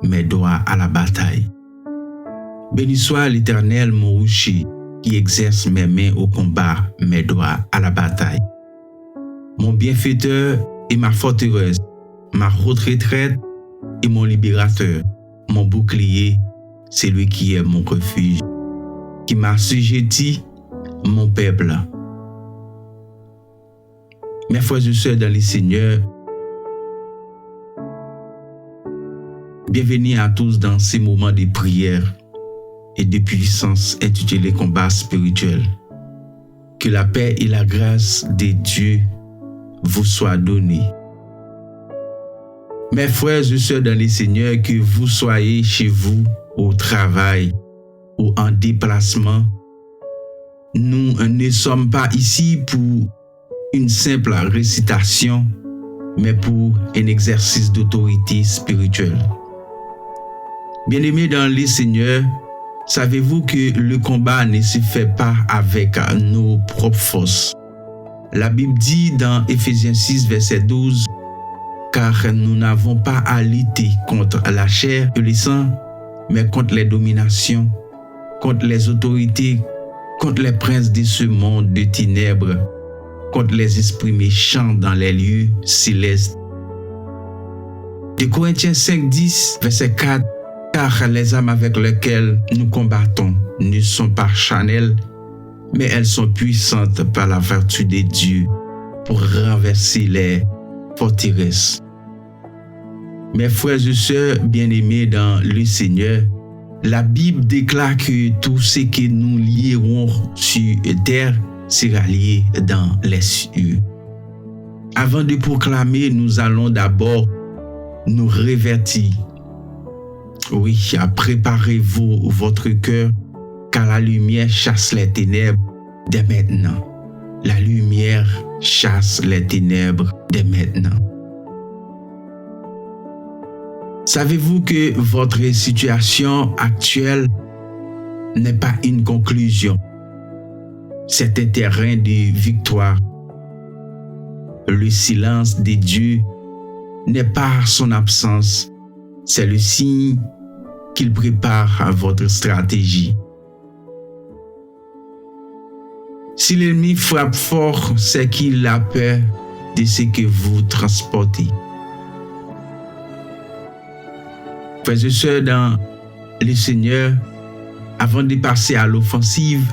mes doigts à la bataille. Béni soit l'Éternel, mon rocher, qui exerce mes mains au combat, mes doigts à la bataille. Mon bienfaiteur et ma forteresse, ma haute retraite et mon libérateur, mon bouclier, c'est lui qui est mon refuge, qui m'a assujetti mon peuple. Mes frères et sœurs dans le Seigneur, bienvenue à tous dans ces moments de prière et de puissance intitulés Combat spirituel. Que la paix et la grâce de Dieu vous soient données. Mes frères et sœurs dans le Seigneur, que vous soyez chez vous, au travail ou en déplacement, nous ne sommes pas ici pour une simple récitation, mais pour un exercice d'autorité spirituelle. Bien-aimés dans le Seigneur, savez-vous que le combat ne se fait pas avec nos propres forces? La Bible dit dans Éphésiens 6, verset 12, « Car nous n'avons pas à lutter contre la chair et le sang, mais contre les dominations, contre les autorités, contre les princes de ce monde de ténèbres, contre les esprits méchants dans les lieux célestes. » De Corinthiens 5, 10, verset 4, « Car les armes avec lesquelles nous combattons ne sont pas charnelles, mais elles sont puissantes par la vertu de Dieu pour renverser les forteresses. » Mes frères et sœurs bien-aimés dans le Seigneur, la Bible déclare que tout ce que nous lierons sur terre sera lié dans les cieux. Avant de proclamer, nous allons d'abord nous révertir. Oui, préparez-vous votre cœur, car la lumière chasse les ténèbres dès maintenant. La lumière chasse les ténèbres dès maintenant. Savez-vous que votre situation actuelle n'est pas une conclusion? C'est un terrain de victoire. Le silence de Dieu n'est pas son absence, c'est le signe qu'il prépare votre stratégie. Si l'ennemi frappe fort, c'est qu'il a peur de ce que vous transportez. Frères et sœurs dans le Seigneur, avant de passer à l'offensive,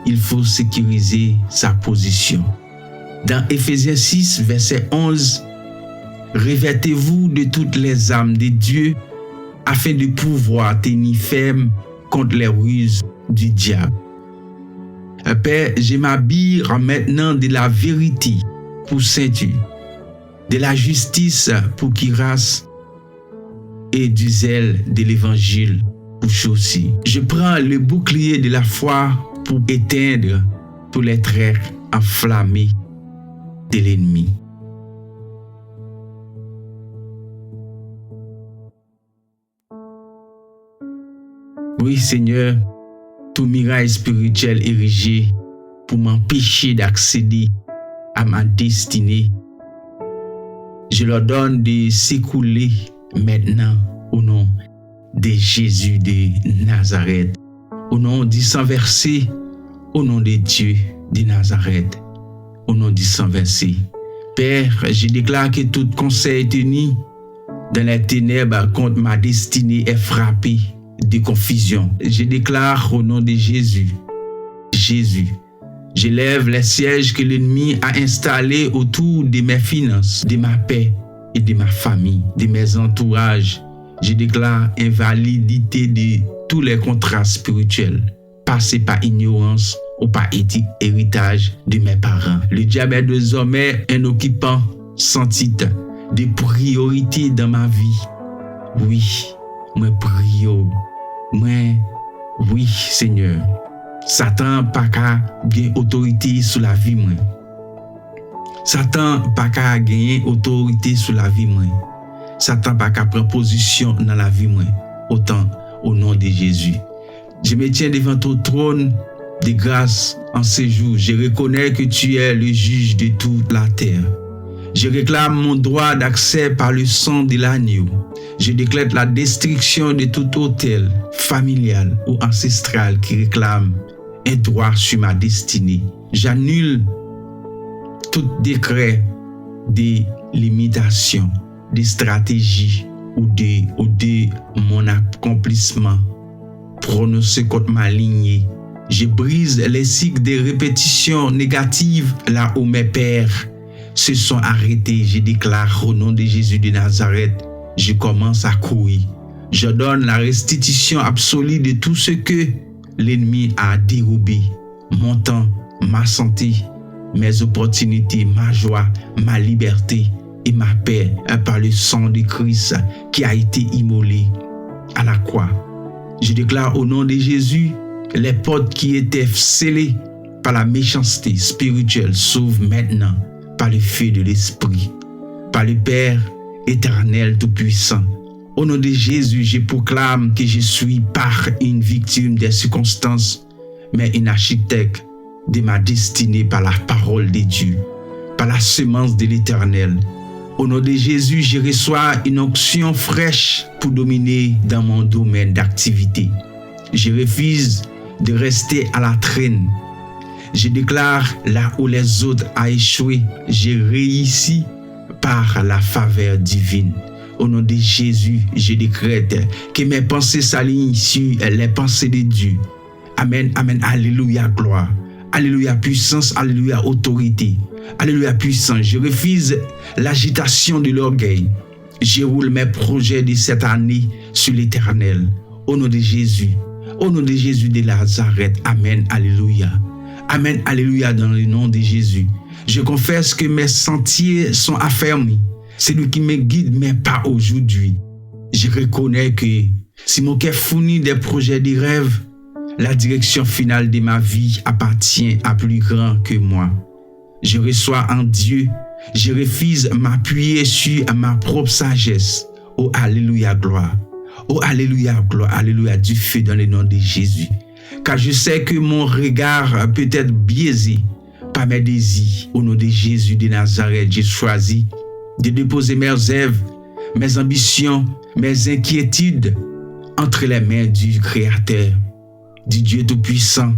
il faut sécuriser sa position. Dans Éphésiens 6, verset 11, « Revêtez-vous de toutes les armes de Dieu afin de pouvoir tenir ferme contre les ruses du diable. » Père, je m'habille maintenant de la vérité pour ceinture, de la justice pour cuirasse et du zèle de l'évangile pour chaussure. Je prends le bouclier de la foi pour éteindre tous les traits enflammés de l'ennemi. Oui, Seigneur, tout miracle spirituel érigé pour m'empêcher d'accéder à ma destinée, je leur donne de s'écouler maintenant au nom de Jésus de Nazareth, au nom du sang versé, au nom de Dieu de Nazareth, au nom du sang versé. Père, je déclare que tout conseil tenu dans les ténèbres contre ma destinée est frappé de confusion. Je déclare au nom de Jésus, je lève les sièges que l'ennemi a installés autour de mes finances, de ma paix et de ma famille, de mes entourages. Je déclare invalidité de tous les contrats spirituels, passés par ignorance ou par héritage de mes parents. Le diable est désormais un occupant sans titre de priorité dans ma vie. Oui, moi prio. Oui, Seigneur. Satan pas qu'à bien autorité sur la vie moi. Satan pas qu'à gagner autorité sur la vie moi. Satan pas qu'à prendre position dans la vie moi. Autant au nom de Jésus. Je me tiens devant ton trône de grâce en ce jour. Je reconnais que tu es le juge de toute la terre. Je réclame mon droit d'accès par le sang de l'agneau. Je déclare la destruction de tout autel familial ou ancestral qui réclame un droit sur ma destinée. J'annule tout décret de limitation, de stratégie ou de mon accomplissement prononcé contre ma lignée. Je brise les cycles de répétitions négatives là où mes pères se sont arrêtés. Je déclare au nom de Jésus de Nazareth, je commence à courir. Je donne la restitution absolue de tout ce que l'ennemi a dérobé. Mon temps, ma santé, mes opportunités, ma joie, ma liberté et ma paix par le sang de Christ qui a été immolé à la croix. Je déclare au nom de Jésus, les portes qui étaient scellées par la méchanceté spirituelle s'ouvrent maintenant par le feu de l'Esprit, par le Père éternel tout-puissant. Au nom de Jésus, je proclame que je suis pas une victime des circonstances, mais un architecte de ma destinée par la parole de Dieu, par la semence de l'Éternel. Au nom de Jésus, je reçois une onction fraîche pour dominer dans mon domaine d'activité. Je refuse de rester à la traîne. Je déclare là où les autres ont échoué, j'ai réussi par la faveur divine. Au nom de Jésus, je décrète que mes pensées s'alignent sur les pensées de Dieu. Amen, amen, alléluia, gloire. Alléluia, puissance, alléluia, autorité. Alléluia, puissance. Je refuse l'agitation de l'orgueil. Je roule mes projets de cette année sur l'Éternel. Au nom de Jésus. Au nom de Jésus de Nazareth. Amen, alléluia. Amen, alléluia, dans le nom de Jésus. Je confesse que mes sentiers sont affermis. C'est lui qui me guide, mais pas aujourd'hui. Je reconnais que si mon cœur fournit des projets de rêve, la direction finale de ma vie appartient à plus grand que moi. Je reçois en Dieu. Je refuse m'appuyer sur ma propre sagesse. Oh, alléluia, gloire. Oh, alléluia, gloire. Alléluia, du feu dans le nom de Jésus. Car je sais que mon regard peut être biaisé par mes désirs. Au nom de Jésus de Nazareth, j'ai choisi de déposer mes rêves, mes ambitions, mes inquiétudes entre les mains du Créateur, du Dieu Tout-Puissant,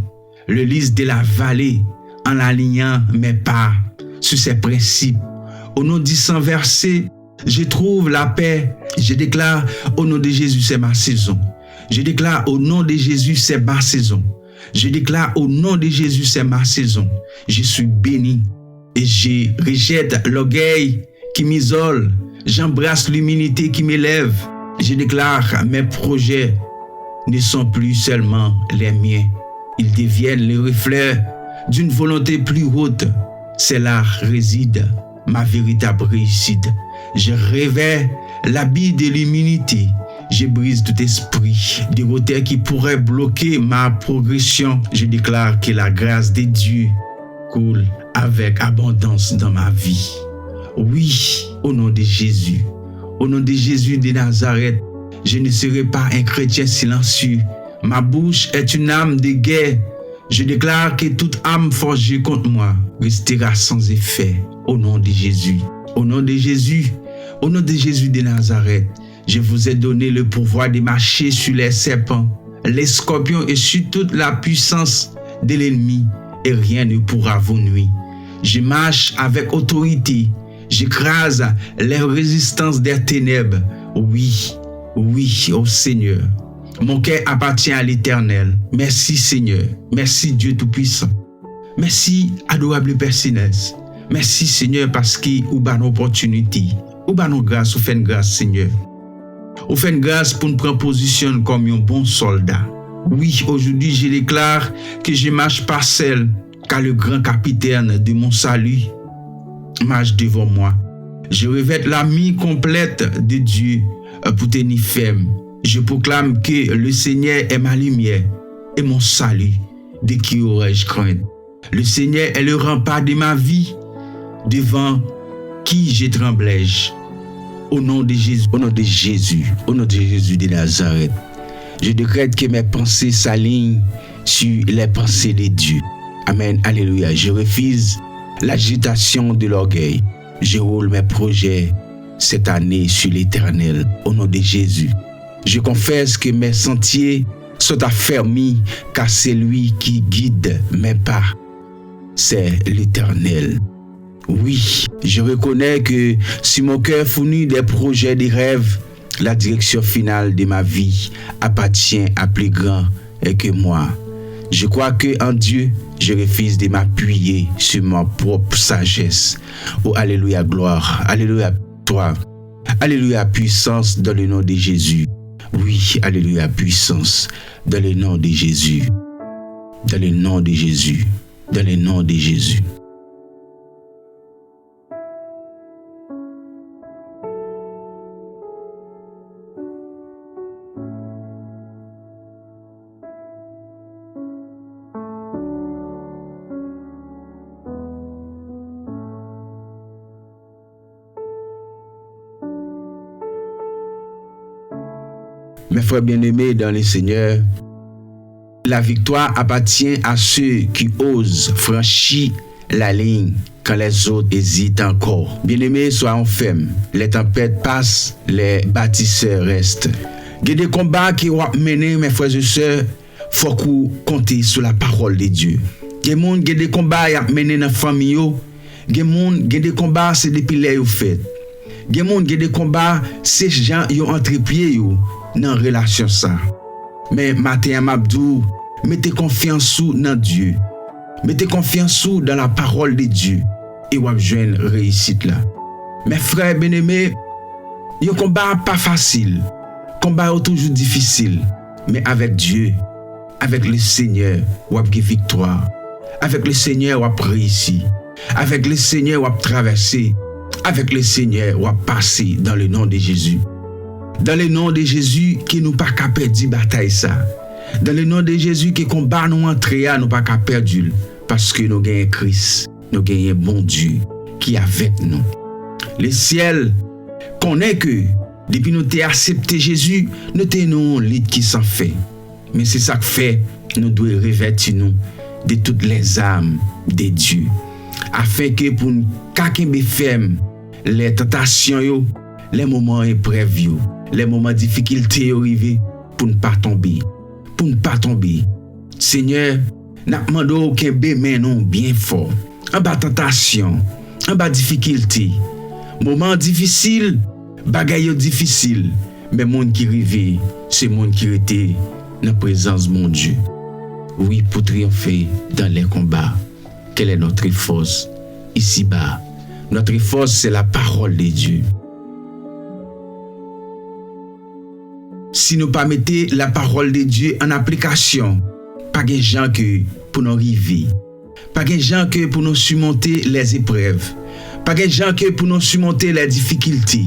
le lys de la vallée, en alignant mes pas sur ses principes. Au nom du sang versé, je trouve la paix. Je déclare au nom de Jésus, c'est ma saison. Je déclare au nom de Jésus, c'est ma saison. Je déclare au nom de Jésus, c'est ma saison. Je suis béni et je rejette l'orgueil qui m'isole. J'embrasse l'humilité qui m'élève. Je déclare mes projets ne sont plus seulement les miens. Ils deviennent le reflet d'une volonté plus haute. C'est là réside ma véritable réussite. Je revêts l'habit de l'humilité. Je brise tout esprit de retard qui pourrait bloquer ma progression. Je déclare que la grâce de Dieu coule avec abondance dans ma vie. Oui, au nom de Jésus. Au nom de Jésus de Nazareth, je ne serai pas un chrétien silencieux. Ma bouche est une âme de guerre. Je déclare que toute âme forgée contre moi restera sans effet. Au nom de Jésus. Au nom de Jésus. Au nom de Jésus de Nazareth, je vous ai donné le pouvoir de marcher sur les serpents, les scorpions et sur toute la puissance de l'ennemi, et rien ne pourra vous nuire. Je marche avec autorité. J'écrase les résistances des ténèbres. Oui, oui, ô Seigneur. Mon cœur appartient à l'Éternel. Merci Seigneur. Merci Dieu Tout-Puissant. Merci adorable Père Céleste. Merci Seigneur parce que vous avez une opportunité. Vous avez une grâce, vous faites une grâce Seigneur. Vous faites une grâce pour nous prendre position comme un bon soldat. Oui, aujourd'hui je déclare que je marche pas seul, car le grand capitaine de mon salut marche devant moi. Je revêt l'armure complète de Dieu pour tenir ferme. Je proclame que le Seigneur est ma lumière et mon salut. De qui aurais-je crainte? Le Seigneur est le rempart de ma vie, devant qui je tremblais. Au nom de Jésus, au nom de Jésus, au nom de Jésus de Nazareth, je décrète que mes pensées s'alignent sur les pensées de Dieu. Amen, alléluia. Je refuse l'agitation de l'orgueil. Je roule mes projets cette année sur l'Éternel, au nom de Jésus. Je confesse que mes sentiers sont affermis, car c'est lui qui guide mes pas. C'est l'Éternel. Oui, je reconnais que si mon cœur fournit des projets, des rêves, la direction finale de ma vie appartient à plus grand que moi. Je crois que en Dieu, je refuse de m'appuyer sur ma propre sagesse. Oh, alléluia, gloire. Alléluia, toi. Alléluia, puissance dans le nom de Jésus. Oui, alléluia, puissance dans le nom de Jésus. Dans le nom de Jésus. Dans le nom de Jésus. Mes frères bien-aimés dans le Seigneur, la victoire appartient à ceux qui osent franchir la ligne quand les autres hésitent encore. Bien-aimés, soyons fermes. Les tempêtes passent, les bâtisseurs restent. Il y a des combats qui vont mener, mes frères et sœurs, il faut qu'on compte sur la parole de Dieu. Il y a des combats qui vont mener dans la famille. Il y a des combats, c'est depuis les fait. Il y a des combats, c'est gens qui ont entrepied dans la relation ça. Mais matin Mabdou, mettez confiance dans Dieu. Mettez confiance dans la parole de Dieu et vous avez une réussite là. Mes frères bien-aimés, le combat pas facile. Le combat est toujours difficile, mais avec Dieu, avec le Seigneur, vous avez victoire. Avec le Seigneur, vous avez réussi. Avec le Seigneur, vous avez traversé. Avec le Seigneur, vous avez passé dans le nom de Jésus. Dans le nom de Jésus, qui nous pas qu'à perdre bataille ça. Dans le nom de Jésus, qui combat nous entrer à nous pas qu'à perdre. Parce que nous gagnons Christ, nous gagnons bon Dieu qui est avec nous. Le ciel connaît que depuis nous t'ai accepté Jésus, nous tenons un lit qui s'en fait. Mais c'est ça que fait, nous devons revêtir nous de toutes les âmes de Dieu. Afin que pour nous kakembe ferme les tentations, les moments épreuves, les moments difficultés arrivés pour ne pas tomber. Pour ne pas tomber. Seigneur, n'a demandé aucun bémen non bien fort. En bas tentation, en bas difficulté. Moment difficile, bagaille difficile. Mais monde qui arrive, c'est monde qui était dans la présence de mon Dieu. Oui, pour triompher dans les combats. Quelle est notre force ici-bas? Notre force, c'est la parole de Dieu. Si nous pas mettons la parole de Dieu en application, pas de gens que pour nous arriver, pas de gens que pour nous surmonter les épreuves, pas de gens que pour nous surmonter les difficultés,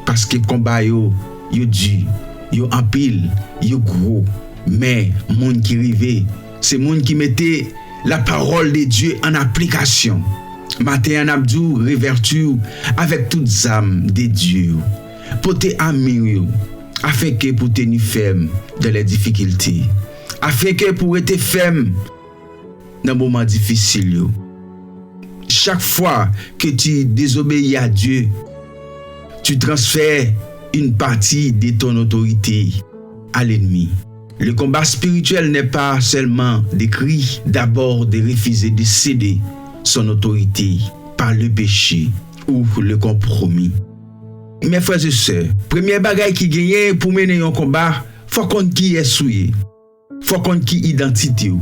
parce que le combat yo dur, yo en pile, yo gros, mais monde qui arrive, c'est monde qui mettait la parole de Dieu en application. Matin en abdou révertu avec toutes âmes de Dieu, pour te amis, afin que pour tenir ferme dans les difficultés, afin que pour être ferme dans les moments difficiles. Chaque fois que tu désobéis à Dieu, tu transfères une partie de ton autorité à l'ennemi. Le combat spirituel n'est pas seulement décrit d'abord de refuser de céder son autorité par le péché ou le compromis. Mes frères et sœurs, premier bagage qui gagne pour mener un combat, faut qu'on qui est souillé. Faut qu'on qui identité.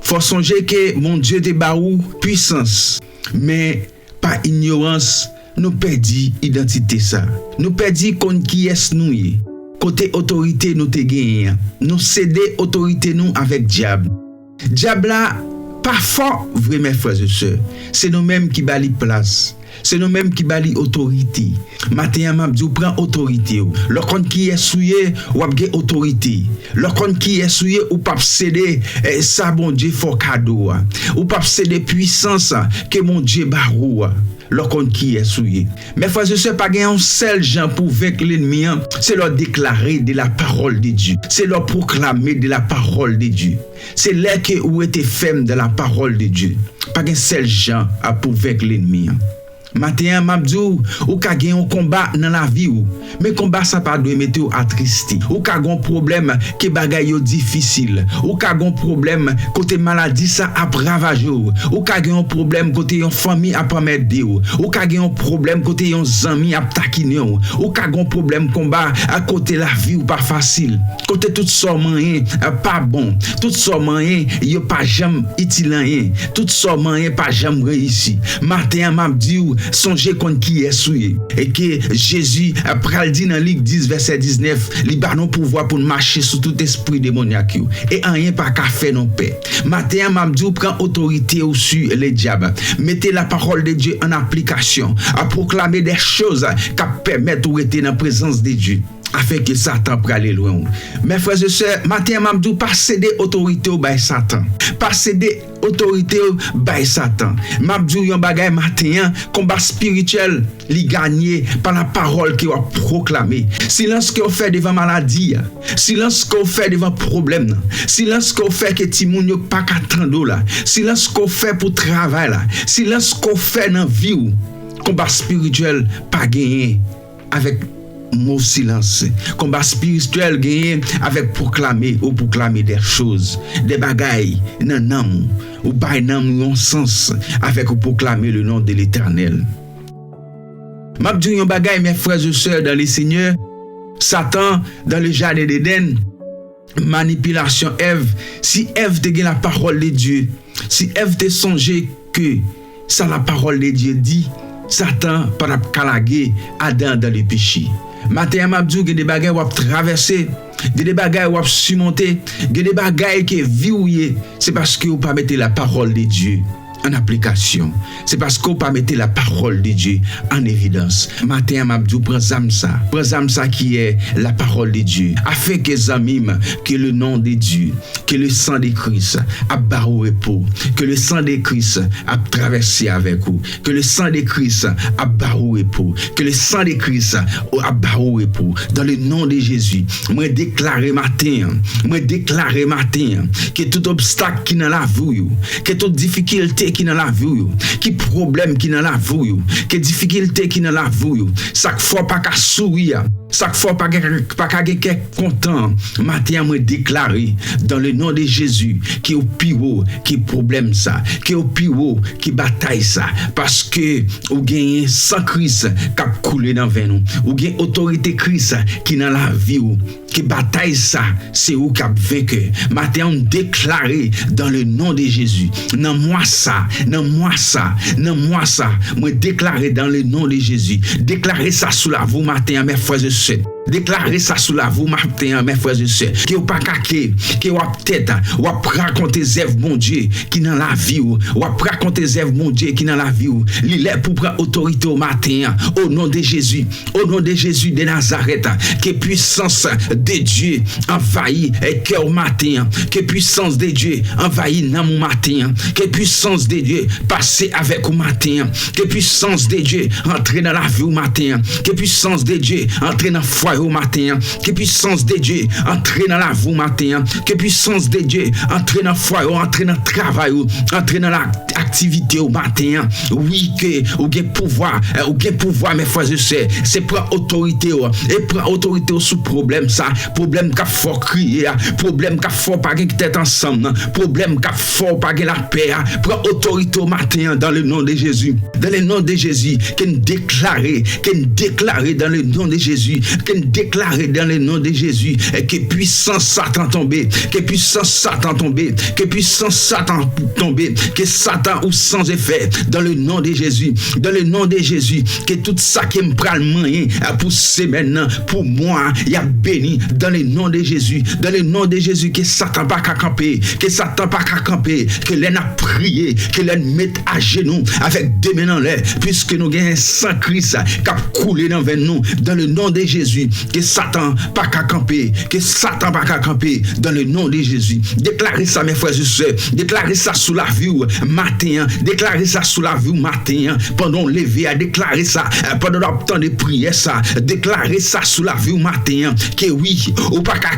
Faut songer que mon Dieu te baou puissance, mais par ignorance, nous perdons identité ça. Nous perdons qu'on qui est nous. Côté autorité nous te gagne. Nous céder autorité nous avec diable. Diable là pas fort, vrai mes frères et sœurs. C'est nous-mêmes qui bali place. C'est nous-mêmes qui bali autorité. Matin m'a prend autorité. Le compte qui est souillé, ou a autorité. Le compte qui est souillé, ou pas céder ça bon Dieu faut cadeau. Ou pas céder puissance que mon Dieu barou. Le compte qui est souillé. Mes frères et sœurs, pas un seul gens pour vaincre l'ennemi, c'est leur déclarer de la parole de Dieu. C'est leur proclamer de la parole de Dieu. C'est là que où était ferme de la parole de Dieu. Pas un seul gens pour vaincre l'ennemi. Matin, m'abdou, ou ka gen un combat dans la vie ou. Mais combat ça pas doit mettre à triste. Ou ka gon problème que bagay yo difficile. Ou ka gon problème côté maladie ça a ravagé ou. Ou ka gen un problème côté yon famille a pas mettre ou. Ou ka gen un problème côté yon zami a taquiner ou. Ou ka gon problème combat à côté la vie ou pas facile. Côté tout ça moyen pas bon. Tout ça moyen yo pas jamais utile rien. Tout ça moyen pas jamais réussi. Matin m'abdou songez qu'on qui est souillé et que Jésus pral dit dans Luc 10 verset 19 li ba non pouvoir pour marcher sur tout esprit démoniaque et rien pas qu'à faire non paix. Matin m'abdou prend autorité au sur les diables. Mettez la parole de Dieu en application à proclamer des choses qui permettent de rester dans la présence de Dieu afin que Satan puisse aller loin. Mes frères et sœurs, matin m'abdou pas céder autorité au bail Satan. Pas céder autorité au bail Satan. M'abdou yon bagay matin combat spirituel li gagné par la parole qui va proclamer. Silence qu'on fait devant maladie, silence qu'on fait devant problème, silence qu'on fait que ti moun yo pas qu'attendre là, silence qu'on fait pour travail là, silence qu'on fait dans vie ou combat spirituel pas gagné avec mot silence. Combat spirituel gagné avec proclamer des choses, des bagailles nan nam ou bay nam yon sens avec proclamer le nom de l'Éternel. M'abdou yon bagay mes frères et sœurs dans les Seigneurs, Satan dans le jardin d'Éden, manipulation Ève, si Ève te gen la parole de Dieu, si Ève te songé que ça la parole de Dieu dit, Satan pas calagé Adam dans le péché. Matin m'abdou gen des bagages wap traverser, des bagages wap surmonter, des bagages qui verrouillé, c'est parce que vous pas mettre la parole de Dieu en application. C'est parce qu'on pas mettre la parole de Dieu en évidence. Matin m'abdou prend zam ça qui est la parole de Dieu. Afin que zamim que le nom de Dieu, que le sang de Christ a barré repos, que le sang de Christ a traversé avec vous, que le sang de Christ a barré repos, que le sang de Christ a barré repos. Dans le nom de Jésus, moi déclarer matin que tout obstacle qui dans la vie, que toute difficulté qui dans la vie, qui problème qui dans la vie, qui difficulté qui dans la vie, chaque fois pas qu'à sourire, chaque fois pas qu'à content, matin moi déclarer dans le nom de Jésus qui au pire qui problème ça, qui au pire qui bataille ça, parce que ou gagne sans Christ qui a coulé dans veine, ou gagne autorité Christ qui dans la vie qui bataille ça, c'est où qui a vaincu. Matin on déclarer dans le nom de Jésus, non moi ça, moi déclarer dans le nom de Jésus, déclarer ça sous la vous matin mes frères et sœurs. Déclarer ça sous la vous matin mes frères et sœurs, qui ou pas caqué, qui ou peut-être ou raconter zèv bon Dieu qui dans la vie ou raconter zèv bon Dieu qui dans la vie ou il est pour prendre autorité au matin au nom de Jésus de Nazareth, que puissance de Dieu envahit et cœur matin, que puissance de Dieu envahit dans mon matin, que puissance de Dieu passer avec au matin, que puissance de Dieu entrer dans la vie au matin, que puissance de Dieu entrer dans foyer au matin, que puissance de Dieu entrer dans la vie au matin, que puissance de Dieu entrer dans foyer, entrer dans travail, entrer dans l'activité au matin. Oui que ou gen pouvoir mes frères et sœurs, c'est prendre autorité et prendre autorité sous problème ça, problème qu'a fort crier, problème qu'a fort pas gen tête ensemble, problème qu'a fort pas gen la paix, prendre autorité au matin dans le nom de Jésus. Dans le nom de Jésus, qu'on déclare dans le nom de Jésus, qu'on déclare dans le nom de Jésus, que puissance Satan tombe, que puissance Satan tombe, que puissance Satan tombe, que Satan ou sans effet, dans le nom de Jésus, dans le nom de Jésus, que tout ça qui me prend le moyen pour ces maintenant, pour moi, il y a béni, dans le nom de Jésus, que Satan pas qu'à camper, que l'on a prié, que l'on mette à genoux avec deux mains en l'air, puisque nous gagnons sans Christ qui a coulé dans nous, dans le nom de Jésus, que Satan pas qu'à camper, que Satan pas qu'à camper dans le nom de Jésus. Déclarez ça mes frères et sœurs, déclarez ça sous la vie matin, déclarez ça sous la vie matin, pendant lever à déclarer ça, pendant le temps de prière ça, déclarez ça sous la vie matin, que oui, ou pas qu'à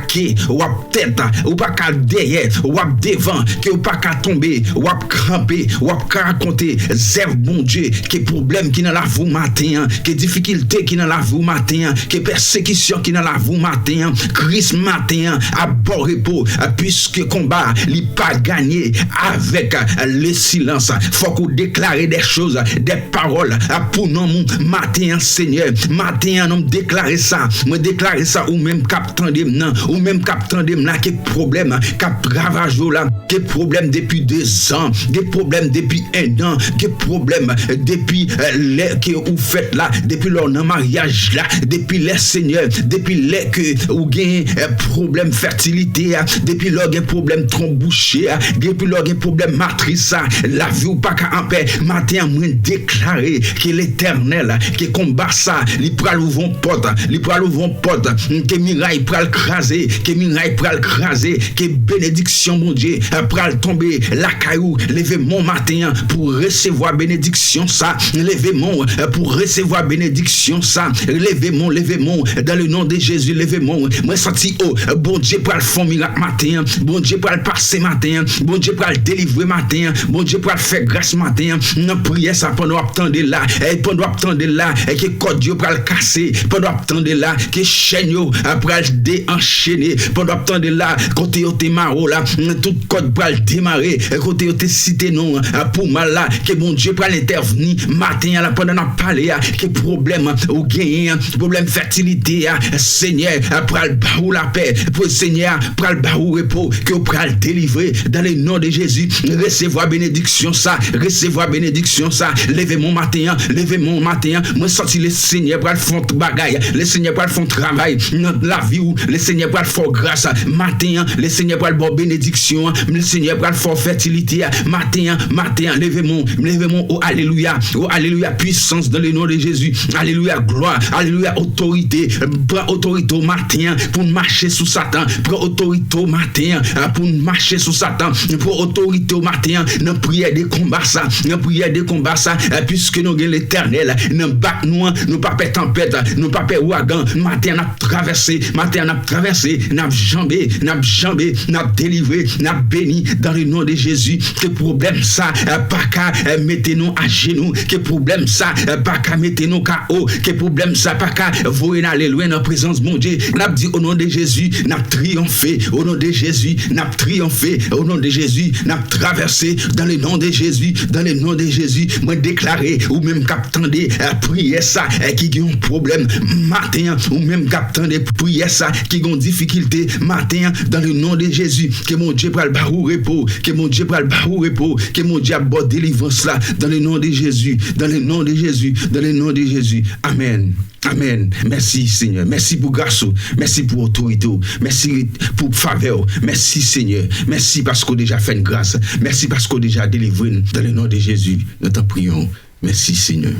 ou à tête, ou pas qu'à derrière, ou à devant, que ou pas qu'à tomber, ou à cramper, ou à raconter, zèv bon Dieu, que problème qui dans la vie matin, que difficulté qui dans la vie matin, que persécution qui dans la vie matin, Christ matin, à bon repos, puisque combat, il pas gagné avec le silence. Faut qu'on déclare des choses, des paroles pour nous matin, Seigneur. Matin, nous déclarer ça, me déclarer ça, ou même captant de ou même captant de là, que problème, cap ravage là, que problème depuis 2 ans, des problèmes depuis 1 an, que problème depuis les que vous faites là, depuis leur mariage là, depuis les seigneurs, depuis les que vous gagnez problème fertilité, depuis leur gain problème trombouché, depuis leur gain problème matrice, la vie ou pas qu'à en paix, matin moins déclaré que l'éternel qui combat ça, il pral ouvrir porte, il pral ouvrir porte, que miraille pral craser, que miraille pral craser, que bénédiction mon Dieu pral tomber la caillou, levez mon matin pour recevoir bénédiction ça, levez mon pour recevoir bénédiction ça, levez mon dans le nom de Jésus, levez mon moi senti oh bon Dieu pral faire miracle matin, bon Dieu pral passer matin, bon Dieu pral délivrer matin, bon Dieu pral faire grâce matin, nous prier ça pendant attendre là, et pendant attendre là, et que code Dieu pral casser, pendant attendre là, que chaîne yo pral déenchaîner, pendant attendre là, côté yo te maro là, tout code pral démarrer, côté yo te cité non pour mal là, que bon Dieu pral intervenir matin là pendant n'a parler que problème ou gain, problème fertilité, Seigneur pral baou la paix, pour Seigneur pral baou repos, que pral délivrer dans le nom de Jésus, recevoir bénédiction ça, recevoir bénédiction ça, levez mon matin, moi sorti le Seigneur pral font bagaille, le Seigneur pral font travail dans la vie ou le Seigneur pral font grâce matin, le Seigneur pral bon bénédiction, le Seigneur pral font fertilité matin, levez mon oh alléluia, puissance dans le nom de Jésus, alléluia gloire, alléluia autorité, prends autorité au matin pour marcher sous Satan, prends autorité au matin pour marcher sous Satan, pour autorité au matin dans prière de combat ça, puisque nous avons l'éternel, nous bat nous pas peur tempête, nous pas peur ouragan, matin n'a traversé, n'a jambé, n'a délivré, n'a béni dans le nom de Jésus, que problème ça pas qu'à mettre nous à genoux, que problème ça pas qu'à mettre nous KO, que problème ça pas qu'à voyer aller loin dans la présence de mon Dieu, n'a dit au nom de Jésus, n'a triomphé, au nom de Jésus, n'a triomphé, au nom de Jésus, n'a traversé dans le nom de Jésus, moi déclarer ou même qu'attendez prier ça qui ont un problème matin, ou même qu'attendez prier ça qui ont difficulté matin dans le nom de Jésus, que mon Dieu pral barou repos, que mon Dieu a bon délivrance là dans le nom de Jésus, amen. Merci Seigneur, merci pour grâce, merci pour autorité, merci pour faveur, merci Seigneur, merci parce qu'on déjà fait une grâce, merci parce qu'on déjà délivré dans le nom de Jésus, nous t'en prions, merci Seigneur.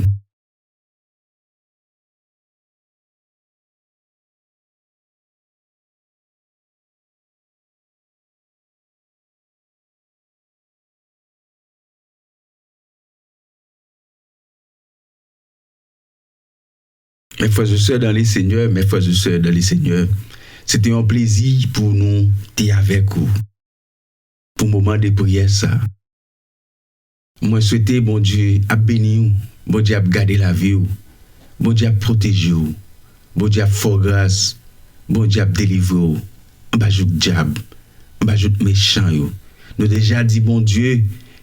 Mes frères et sœurs dans les Seigneurs, c'était un plaisir pour nous d'être avec vous. Pour le moment de prière, ça. Moi, je souhaite, bon Dieu, à bénir, bon Dieu, à garder la vie, bon Dieu, à protéger, bon Dieu, à faire grâce, bon Dieu, à délivrer, on va jouer diable, on va jouer méchant. Nous déjà dit, bon Dieu,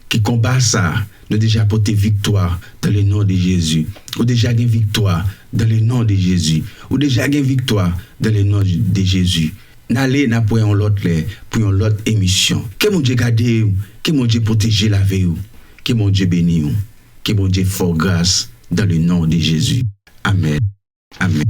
qui combat ça, nous déjà porté victoire dans le nom de Jésus. Ou déjà gagné victoire dans le nom de Jésus. Ou déjà gagné victoire dans le nom de Jésus. N'allez n'a pour un l'autre émission. Que mon Dieu garde, que mon Dieu protège la vie, que mon Dieu bénisse, que mon Dieu fasse grâce dans le nom de Jésus. Amen. Amen.